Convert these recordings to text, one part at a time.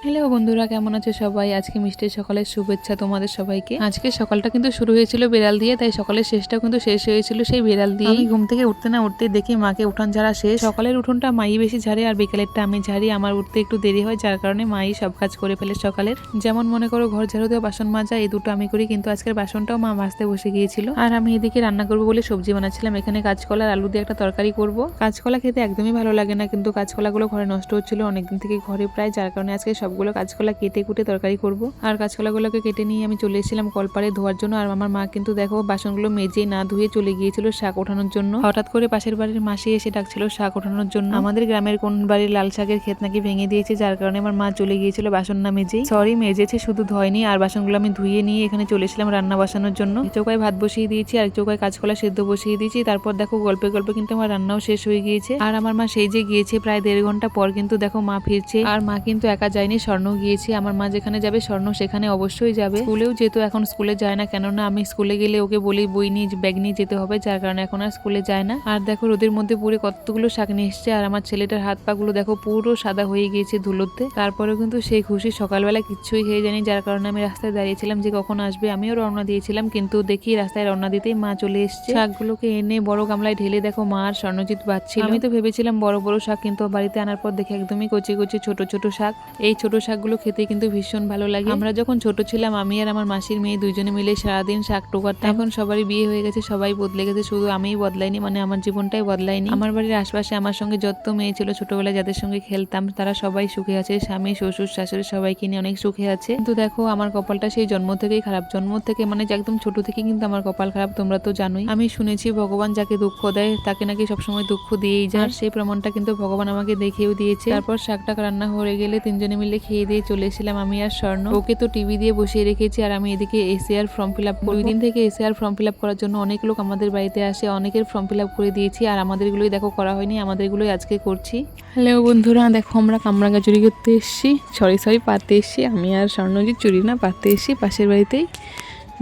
Hello বন্ধুরা, কেমন আছো সবাই? আজকে মিষ্টি সকালের শুভেচ্ছা তোমাদের সবাইকে। আজকে সকালটা কিন্তু শুরু হয়েছিল বিড়াল দিয়ে, তাই সকালের শেষটাও কিন্তু শেষ হয়েছিল সেই বিড়াল দিয়ে। আমি ঘুম থেকে উঠতে না উঠতে দেখি মাকে উঠান ঝাড়া শেষ। সকালের উঠোনটা মাই বেশি ঝাড়ে আর বিকেলেরটা আমি ঝাড়ি। আমার উঠতে একটু দেরি হয়, যার কারণে মাই সব কাজ করে ফেলে সকালের। যেমন মনে করো ঘর ঝাড়ু দেওয়া, বাসন মাজা, এই দুটো আমি করি, কিন্তু আজকের বাসনটাও মা মাজতে বসে গিয়েছিল। আর আমি এদিকে রান্না করবো বলে সবজি বানাচ্ছিলাম। এখানে কাঁচকলা আর আলু দিয়ে একটা তরকারি করব। কাঁচকলা খেতে একদমই ভালো লাগে না, কিন্তু কাঁচকলাগুলো ঘরে নষ্ট হচ্ছিল অনেকদিন থেকে ঘরে প্রায়, যার কারণে আজকে সবগুলো কাঁচকলা কেটে কুটে তরকারি করব। আর কাঁচকলাগুলোকে কেটে নিয়ে আমি চলে এসেছিলাম কলপারে ধোয়ার জন্য। আর আমার মা কিন্তু দেখো বাসনগুলো মেজে না ধুয়ে চলে গিয়েছিল শাক ওঠানোর জন্য। হঠাৎ করে পাশের বাড়ির মাসি এসে ডাকছিল শাক ওঠানোর জন্য। আমাদের গ্রামের কোন বাড়ির লাল শাকের ক্ষেত নাকি ভেঙে দিয়েছে, যার কারণে আমার মা চলে গিয়েছিল বাসন না মেজেই। সরি, মেজেছে শুধু ধয়নি। আর বাসনগুলো আমি ধুয়ে নিয়ে এখানে চলে এসেছিলাম রান্না বসানোর জন্য। চৌকায় ভাত বসিয়ে দিয়েছি আর চৌকায় কাঁচকলা সেদ্ধ বসিয়ে দিয়েছি। তারপর দেখো গল্পে গল্পে কিন্তু আমার রান্নাও শেষ হয়ে গিয়েছে। আর আমার মা সেই যে গিয়েছে প্রায় 1.5 ঘন্টা পর, কিন্তু দেখো মা ফিরছে। আর মা কিন্তু একা যায়নি, স্বর্ণ গিয়েছে। আমার মা যেখানে যাবে স্বর্ণ সেখানে অবশ্যই যাবে। স্কুলেও যেহেতু এখন স্কুলে যায় না, কেননা আমি স্কুলে গেলে ওকে বলি বই নিয়ে ব্যাগ নিয়ে যেতে হবে, যার কারণে এখন আর স্কুলে যায় না। আর দেখো রোদের মধ্যে পুরো কতগুলো শাক নিয়ে এসছে। আর আমার ছেলেটার হাত পা গুলো দেখো পুরো সাদা হয়ে গিয়েছে ধুলোতে। তারপরেও কিন্তু সেই খুশি, সকালবেলা কিচ্ছুই খেয়ে জানি, যার কারণে আমি রাস্তায় দাঁড়িয়েছিলাম যে কখন আসবে। আমিও রওনা দিয়েছিলাম, কিন্তু দেখি রাস্তায় রওনা দিতেই মা চলে এসছে। শাকগুলোকে এনে বড় গামলায় ঢেলে দেখো মা আর স্বর্ণজিৎ বাচ্ছিল। আমি তো ভেবেছিলাম বড় বড় শাক, কিন্তু বাড়িতে আনার পর দেখে একদমই কচি কচি ছোট ছোট শাক। এই ছোট শাকগুলো খেতে কিন্তু ভীষণ ভালো লাগে। আমরা যখন ছোট ছিলাম আমি আর আমার মাসির মেয়ে দুইজনে মিলে সারাদিন শাক টোকাতাম। এখন সবারই বিয়ে হয়ে গেছে, সবাই বদলে গেছে, শুধু আমিই বদলাইনি, মানে আমার জীবনটাই বদলাইনি। আমার বাড়ির আশপাশে আমার সঙ্গে যত মেয়ে ছিল ছোটবেলায় যাদের সঙ্গে খেলতাম তারা সবাই সুখে আছে, স্বামী শ্বশুর শাশুড়ি সবাইকে নিয়ে অনেক সুখে আছে। কিন্তু দেখো আমার কপালটা সেই জন্ম থেকেই খারাপ। জন্ম থেকে মানে একদম ছোট থেকে কিন্তু আমার কপাল খারাপ, তোমরা তো জানোই। আমি শুনেছি ভগবান যাকে দুঃখ দেয় তাকে নাকি সবসময় দুঃখ দিয়েই যায়। সেই প্রমাণটা কিন্তু ভগবান আমাকে দেখিয়েও দিয়েছে। তারপর শাকটা রান্না হয়ে গেলে তিনজনে মিলে খেয়ে দিয়ে চলে এসেছিলাম আমি আর স্বর্ণ। ওকে তো টিভি দিয়ে বসিয়ে রেখেছি আর আমি এদিকে এসএআর ফর্ম ফিল আপ। 2 দিন থেকে এসএআর ফর্ম ফিল আপ করার জন্য অনেক লোক আমাদের বাড়িতে আসে, অনেকের ফর্ম ফিল আপ করে দিয়েছি। আর আমাদেরগুলোই দেখো করা হয়নি, আমাদেরগুলোই আজকে করছি। হ্যালো বন্ধুরা, দেখো আমরা কামরাঙ্গা চুরি করতে এসেছি, সরি পাততে এসেছি। আমি আর স্বর্ণজিৎ চুরি না পাততে এসেছি, পাশের বাড়িতেই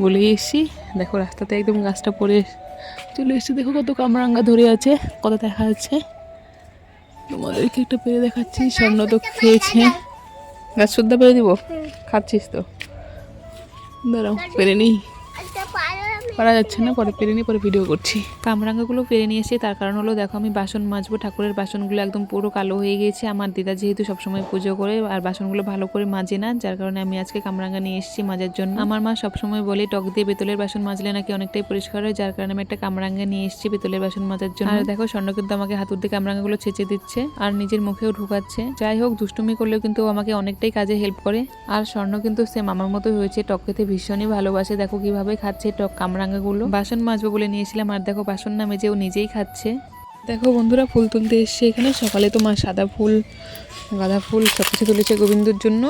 বলে এসেছি। দেখো রাস্তাতে একদম গাছটা পড়ে চলে এসেছি। দেখো কত কামরাঙ্গা ধরে আছে, কত দেখা যাচ্ছে। তোমাদেরকে একটা পেরে দেখাচ্ছি। স্বর্ণ তো খেয়েছে। গাছ শুদ্ধা পেরে দিব, খাচ্ছিস তো, দাঁড়াও পেরে নিই। পারা যাচ্ছে না, পরে পেরে নিই, পরে ভিডিও করছি। কামরাঙ্গাগুলো পেরে নিয়ে এসে তার কারণ হলো দেখো আমি বাসন মাজবো, ঠাকুরের বাসনগুলো একদম পুরো কালো হয়ে গিয়েছে। আমার দিদা যেহেতু সবসময় পুজো করে আর বাসনগুলো ভালো করে মাজে না, যার কারণে আমি আজকে কামরাঙ্গা নিয়ে এসেছি মাজার জন্য। আমার মা সবসময় বলে টক দিয়ে পেতলের বাসন মাজলে নাকি অনেকটাই পরিষ্কার হয়, যার কারণে আমি একটা কামরাঙ্গা নিয়ে এসেছি পেতলের বাসন মাজার জন্য। আর দেখো স্বর্ণ কিন্তু আমাকে হাতুর দিয়ে কামরাঙ্গাগুলো ছেঁচে দিচ্ছে আর নিজের মুখেও ঢুকাচ্ছে। যাই হোক, দুষ্টুমি করলেও কিন্তু আমাকে অনেকটাই কাজে হেল্প করে। আর স্বর্ণ কিন্তু সেম আমার মতো হয়েছে, টক খেতে ভীষণই ভালোবাসে। দেখো কিভাবে খাচ্ছে টক কামরাঙ্গাগুলো। বাসন মাজবো বলে নিয়েছিলাম আর দেখো বাসন না মেজে ও নিজেই খাচ্ছে। দেখো বন্ধুরা, ফুল তুলতে এসছে এখানে। সকালে তো মা সাদা ফুল, গাঁদা ফুল সব কিছু তুলেছে গোবিন্দর জন্য।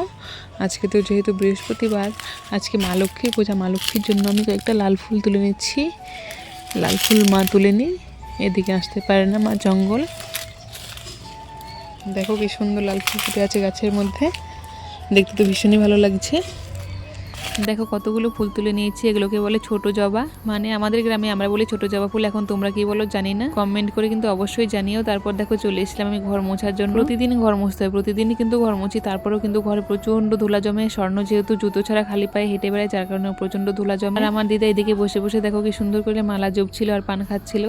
আজকে তো যেহেতু বৃহস্পতিবার, আজকে মা লক্ষ্মী পূজা, মা লক্ষ্মীর জন্য আমি কয়েকটা লাল ফুল তুলে নিচ্ছি। লাল ফুল মা তুলে নিই, এদিকে আসতে পারে না মা, জঙ্গল। দেখো কি সুন্দর লাল ফুল ফুটে আছে গাছের মধ্যে, দেখতে তো ভীষণই ভালো লাগছে। দেখো কতগুলো ফুল তুলে নিয়েছি, এগুলোকে বলে ছোট জবা, মানে আমাদের গ্রামে আমরা বলি ছোট জবা ফুল। এখন তোমরা কি বলো জানি না, কমেন্ট করে কিন্তু অবশ্যই জানিও। তারপর দেখো চলে এসলাম আমি ঘর মোছার জন্য। প্রতিদিন ঘর মুছতে হয়, প্রতিদিনই কিন্তু ঘর মুছি, তারপরেও কিন্তু ঘরে প্রচন্ড ধুলা জমে। স্বর্ণ যেহেতু জুতো ছাড়া খালি পায়ে হেঁটে বেড়ায়, যার কারণে প্রচন্ড ধুলা জমে। আর আমার দিদা এদিকে বসে বসে দেখো কি সুন্দর করে মালা জপছিল আর পান খাচ্ছিল।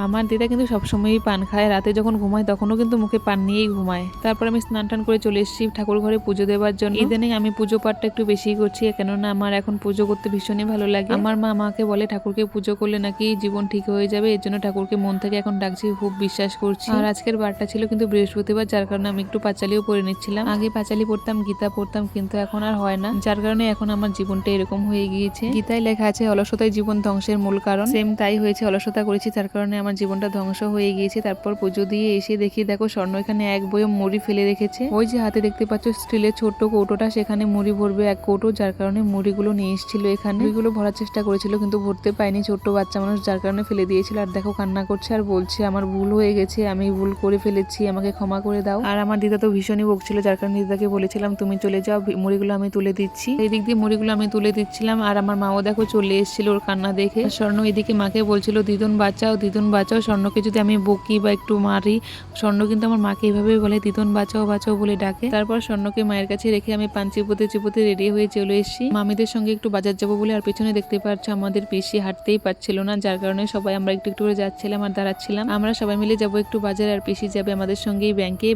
আমার দিদা কিন্তু সবসময়ই পান খায়, রাতে যখন ঘুমায় তখনও কিন্তু মুখে পান নিয়েই ঘুমায়। তারপর আমি স্নান টান করে চলে এসেছি ঠাকুর ঘরে পুজো দেওয়ার জন্য। ইদানিং আমি পুজো পাঠটা একটু বেশিই করছি, কেননা আমার এখন পুজো করতে ভীষণই ভালো লাগে। আমার মা আমাকে বলে ঠাকুরকে পুজো করলে নাকি জীবন ঠিক হয়ে যাবে, এর জন্য ঠাকুরকে মন থেকে এখন ডাকছি, খুব বিশ্বাস করছি। আর আজকের বারটা ছিল কিন্তু বৃহস্পতিবার, যার কারণে আমি একটু পাঁচালিও পড়ে নিচ্ছিলাম। আগে পাঁচালি পড়তাম, গীতা পড়তাম, কিন্তু এখন আর হয় না, যার কারণে এখন আমার জীবনটা এরকম হয়ে গিয়েছে। গীতায় লেখা আছে অলসতাই জীবন ধ্বংসের মূল কারণ। সেম তাই হয়েছে, অলসতা করেছি, তার কারণে আমার জীবনটা ধ্বংস হয়ে গিয়েছে। তারপর পুজো দিয়ে এসে দেখি দেখো স্বর্ণ এখানে এক বয়ম মুড়ি ফেলে রেখেছে। ওই যে হাতে দেখতে পাচ্ছ স্টিলের ছোট্ট কৌটোটা, সেখানে মুড়ি ভরবে এক কৌটো, যার কারণে মুড়িগুলো নিয়ে এসেছিল এখানে। মুড়িগুলো ভরার চেষ্টা করেছিল কিন্তু ভরতে পায়নি, ছোট্ট বাচ্চা মানুষ, যার কারণে ফেলে দিয়েছিল। আর দেখো কান্না করছে আর বলছে আমার ভুল হয়ে গেছে, আমি ভুল করে ফেলেছি, আমাকে ক্ষমা করে দাও। আর আমার দিদা তো ভীষণই বকছিল, যার কারণে দিদাকে বলেছিলাম তুমি চলে যাও, মুড়িগুলো আমি তুলে দিচ্ছি। এই দিক দিয়ে মুড়িগুলো আমি তুলে দিচ্ছিলাম আর আমার মাও দেখো চলে এসেছিল ওর কান্না দেখে। স্বর্ণ এদিকে মাকে বলছিল দিদুন বাঁচাও, দিদুন বাঁচাও। স্বর্ণকে যদি আমি বকি বা একটু মারি, স্বর্ণ কিন্তু আমার মাকে এইভাবেই বলে দিদন বাঁচাও বাঁচাও বলে ডাকে। তারপর স্বর্ণকে মায়ের কাছে রেখে আমি পান চিবোতে চিবোতে রেডি হয়ে চলে এসেছি মামিদের সঙ্গে একটু বাজার যাবো বলে। আর পেছনে দেখতে পাচ্ছ আমাদের পিসি হাঁটতেই পারছিল না, যার কারণে সবাই আমরা একটু একটু করে যাচ্ছিলাম আর দাঁড়াচ্ছিলাম। আমরা সবাই মিলে যাবো একটু বাজারে, আর পিসি যাবে আমাদের সঙ্গেই ব্যাংকে।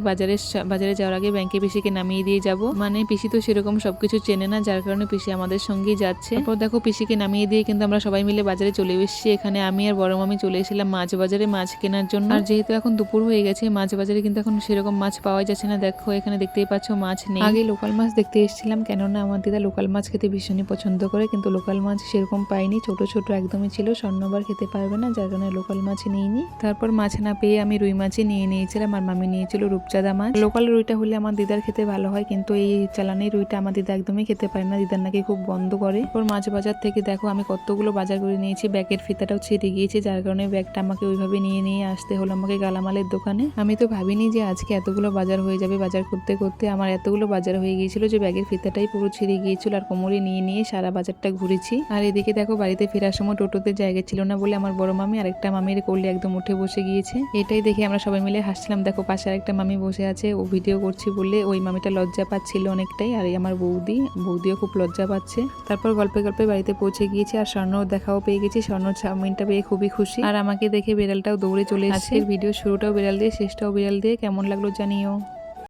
বাজারে যাওয়ার আগে ব্যাংকে পিসিকে নামিয়ে দিয়ে যাব। মানে পিসি তো সেরকম সবকিছু চেনে না, যার কারণে পিসি আমাদের সঙ্গেই যাচ্ছে। তারপর দেখো পিসিকে নামিয়ে দিয়ে কিন্তু আমরা সবাই মিলে বাজারে চলে এসেছি। এখানে আমি আর বড় মামি চলে এসেছিলাম মাছ বাজারে মাছ কেনার জন্য। আর যেহেতু এখন দুপুর হয়ে গেছে, মাছ বাজারে কিন্তু এখন সেরকম মাছ পাওয়া যাচ্ছে না। দেখো এখানে দেখতেই পাচ্ছ মাছ নেই। আগে লোকাল মাছ দেখতে এসেছিলাম, কেননা আমার দিদা লোকাল মাছ খেতে ভীষণই পছন্দ করে, কিন্তু লোকাল মাছ সেরকম পাইনি, ছোট ছোট একদমই ছিল। স্বর্ণবার খেতে পারবে না, যার কারণে লোকাল মাছ নিইনি। তারপর মাছ না পেয়ে আমি রুই মাছই নিয়ে নিয়েছিলাম, আর মামি নিয়েছিল রূপচাঁদা মাছ। লোকাল রুইটা হলে আমার দিদার খেতে ভালো হয়, কিন্তু এই চালানি রুইটা আমার দিদা একদমই খেতে পারে না, দিদার নাকি খুব বন্ধ করে। তারপর মাছ বাজার থেকে দেখো আমি কতগুলো বাজার করে নিয়েছি, ব্যাগের ফিতাটাও ছিঁড়ে গিয়েছে, যার কারণে ব্যাগটা আমাকে ওইভাবে নিয়ে আসতে হলো আমাকে গালামালের দোকানে। আমি তো ভাবিনি যে আজকে এতগুলো বাজার হয়ে যাবে। বাজার করতে করতে আমার এতগুলো বাজার হয়ে গিয়েছিল যে ব্যাগের ফিতাটাই পুরো ছিঁড়ে গিয়েছিল, আর কোমরে নিয়ে সারা বাজারটা ঘুরেছি। আর এদিকে দেখো বাড়িতে ফেরার সময় টোটোতে জায়গা ছিল না বলে আমার বড় মামি আরেকটা মামির কোলে একদম উঠে বসে গিয়েছে। এটাই দেখে আমরা সবাই মিলে হাসছিলাম। দেখো পাশে আরেকটা মামি বসে আছে, ও ভিডিও করছি বলে ওই মামিটা লজ্জা পাচ্ছিল অনেকটাই, আর এই আমার বৌদিও খুব লজ্জা পাচ্ছে। তারপর গল্পে গল্পে বাড়িতে পৌঁছে গিয়েছি, আর স্বর্ণর দেখাও পেয়ে গেছি। স্বর্ণর চাউমিনটা পেয়ে খুবই খুশি, আর আমাকে দেখে বিড়ালটাও দৌড়ে চলে এসেছে। ভিডিও শুরুটাও বিড়াল দিয়ে, শেষটাও বিড়াল দিয়ে। কেমন লাগলো জানিও।